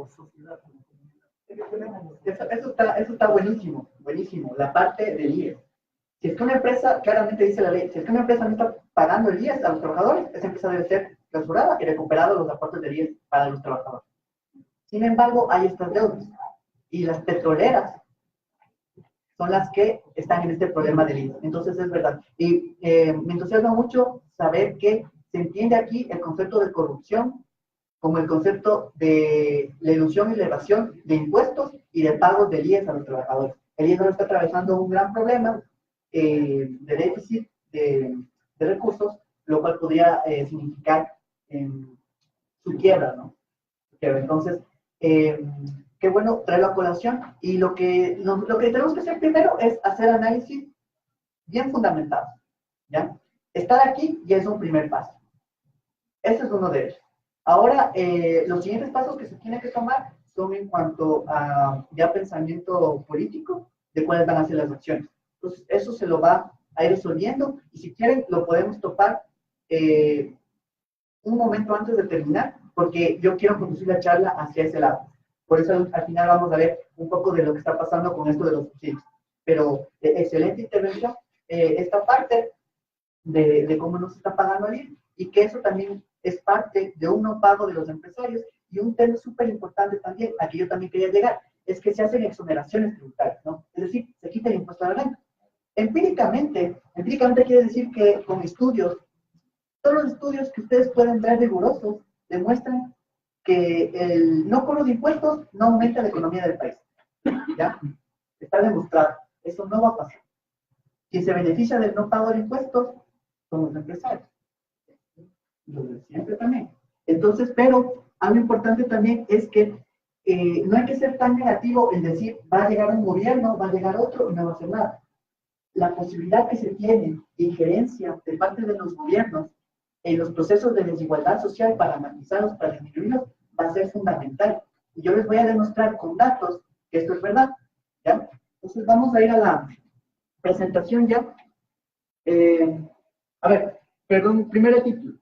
S4: sociedad, como comunidad? ¿Qué tenemos que hacer?
S1: Eso está buenísimo, buenísimo. La parte del IES. Si es que una empresa, claramente dice la ley, si es que una empresa no está pagando el IES a los trabajadores, esa empresa debe ser clausurada y recuperado los aportes del IES para los trabajadores. Sin embargo, hay estas deudas. Y las petroleras son las que están en este problema del IES. Entonces, es verdad. Y me entusiasma mucho saber que se entiende aquí el concepto de corrupción como el concepto de la ilusión y la evasión de impuestos y de pagos del IES a los trabajadores. El IES ahora está atravesando un gran problema de déficit de recursos, lo cual podría significar su quiebra, ¿no? Entonces, qué bueno traerlo a colación. Y lo que tenemos que hacer primero es hacer análisis bien fundamentados, ¿ya? Estar aquí ya es un primer paso. Ese es uno de ellos. Ahora, los siguientes pasos que se tienen que tomar son en cuanto a ya pensamiento político de cuáles van a ser las acciones. Entonces, eso se lo va a ir resolviendo y si quieren lo podemos topar un momento antes de terminar, porque yo quiero conducir la charla hacia ese lado. Por eso al final vamos a ver un poco de lo que está pasando con esto de los subsidios. Pero excelente intervención. Esta parte de cómo nos está pagando el IES y que eso también es parte de un no pago de los empresarios. Y un tema súper importante también, a que yo también quería llegar, es que se hacen exoneraciones tributarias, ¿no? Es decir, se quita el impuesto a la renta. Empíricamente quiere decir que con estudios, todos los estudios que ustedes pueden ver rigurosos, demuestran que el no cobro de impuestos no aumenta la economía del país. ¿Ya? Está demostrado. Eso no va a pasar. Quien se beneficia del no pago de impuestos son los empresarios. Los de siempre también. Entonces, pero algo importante también es que no hay que ser tan negativo en decir, va a llegar un gobierno, va a llegar otro y no va a hacer nada. La posibilidad que se tiene de injerencia de parte de los gobiernos en los procesos de desigualdad social para matizarlos, para disminuirlos, va a ser fundamental. Y yo les voy a demostrar con datos que esto es verdad. ¿Ya? Entonces vamos a ir a la presentación ya. A ver, perdón, primer título.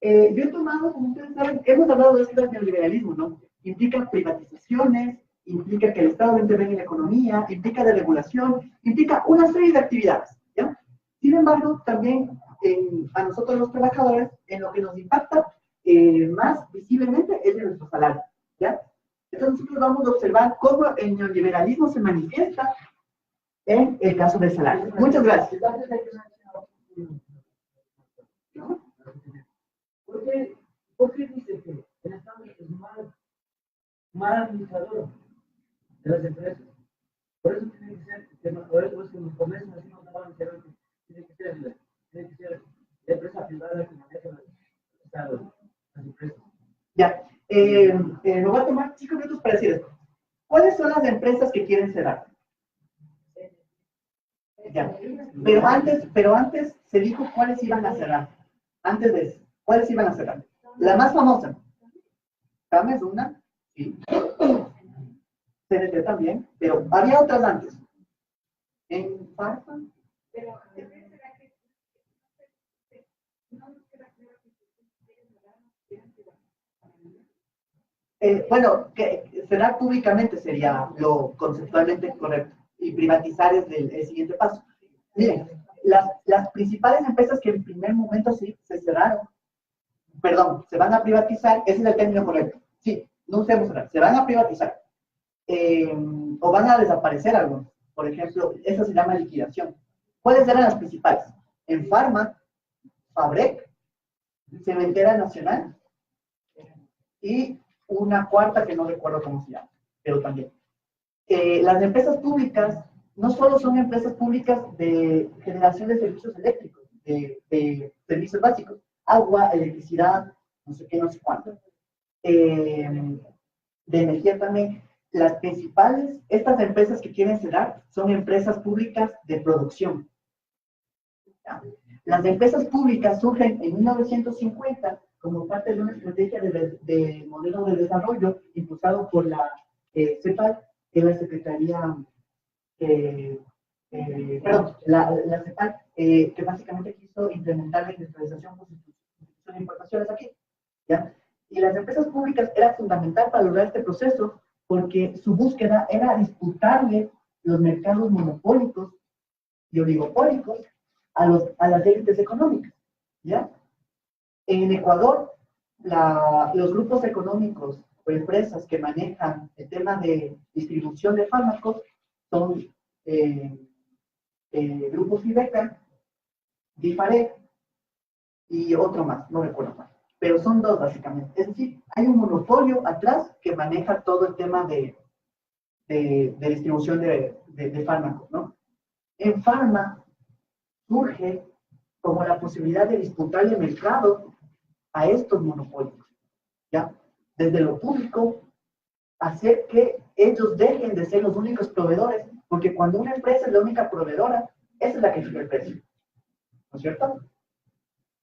S1: Yo he tomado, como ustedes saben, hemos hablado de esto del neoliberalismo, ¿no? Implica privatizaciones, implica que el Estado intervenga en la economía, implica deregulación, implica una serie de actividades, ¿ya? Sin embargo, también a nosotros los trabajadores, en lo que nos impacta más visiblemente es en nuestro salario, ¿ya? Entonces nosotros vamos a observar cómo el neoliberalismo se manifiesta en el caso del salario. Muchas gracias.
S6: ¿Por qué dice que el Estado es mal administrador de las empresas? Por eso tiene que ser, por eso es que los comercios así no van a ser, tiene que ser la empresa privada que maneja el Estado, las empresas.
S1: Ya, me voy a tomar 5 minutos para decir esto. ¿Cuáles son las empresas que quieren cerrar? Ya, pero antes se dijo cuáles iban a cerrar. Antes de eso, ¿cuáles iban a cerrar? La más famosa. CAME es una, sí. CNT también, pero había otras antes. En Farfa. Bueno, que cerrar públicamente sería lo conceptualmente correcto y privatizar es el siguiente paso. Miren, las principales empresas que en primer momento sí se cerraron, perdón, se van a privatizar, ese es el término correcto. Sí, no usemos cerrar, se van a privatizar. O van a desaparecer algunos. Por ejemplo, eso se llama liquidación. ¿Cuáles eran las principales? En Farma, Fabrec, Cementera Nacional y una cuarta que no recuerdo cómo se llama, pero también. las empresas públicas no solo son empresas públicas de generación de servicios eléctricos, de servicios básicos, agua, electricidad, no sé qué, no sé cuánto, de energía también. Las principales, estas empresas que quieren cerrar, son empresas públicas de producción. ¿Ya? Las empresas públicas surgen en 1950 como parte de una estrategia de modelo de desarrollo impulsado por la CEPAL, que es la Secretaría, la CEPAL, que básicamente quiso implementar la industrialización por sustitución de importaciones aquí. ¿Ya? Y las empresas públicas era fundamental para lograr este proceso porque su búsqueda era disputarle los mercados monopólicos y oligopólicos a las élites económicas, ¿ya? En Ecuador, los grupos económicos o empresas que manejan el tema de distribución de fármacos son grupos Ibeca, Difarec y otro más, no recuerdo más. Pero son dos básicamente. Es decir, hay un monopolio atrás que maneja todo el tema de distribución de fármacos, ¿no? En Pharma surge como la posibilidad de disputar el mercado a estos monopolios, ¿ya? Desde lo público, hacer que ellos dejen de ser los únicos proveedores, porque cuando una empresa es la única proveedora, esa es la que fija el precio, ¿no es cierto?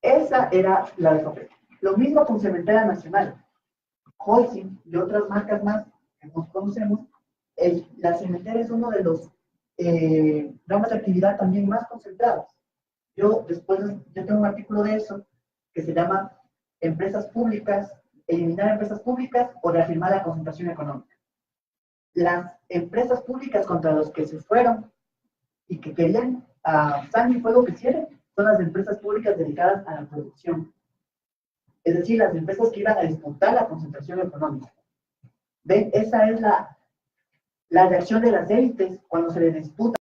S1: Esa era la de Sofía. Lo mismo con Cementera Nacional, Holcim y otras marcas más que nos conocemos. La cementera es uno de los ramas de actividad también más concentrados. Yo tengo un artículo de eso que se llama Empresas Públicas, eliminar empresas públicas o reafirmar la concentración económica. Las empresas públicas contra los que se fueron y que querían a sangre y fuego que cierren son las empresas públicas dedicadas a la producción. Es decir, las empresas que iban a disputar la concentración económica. ¿Ven? Esa es la reacción de las élites cuando se les disputa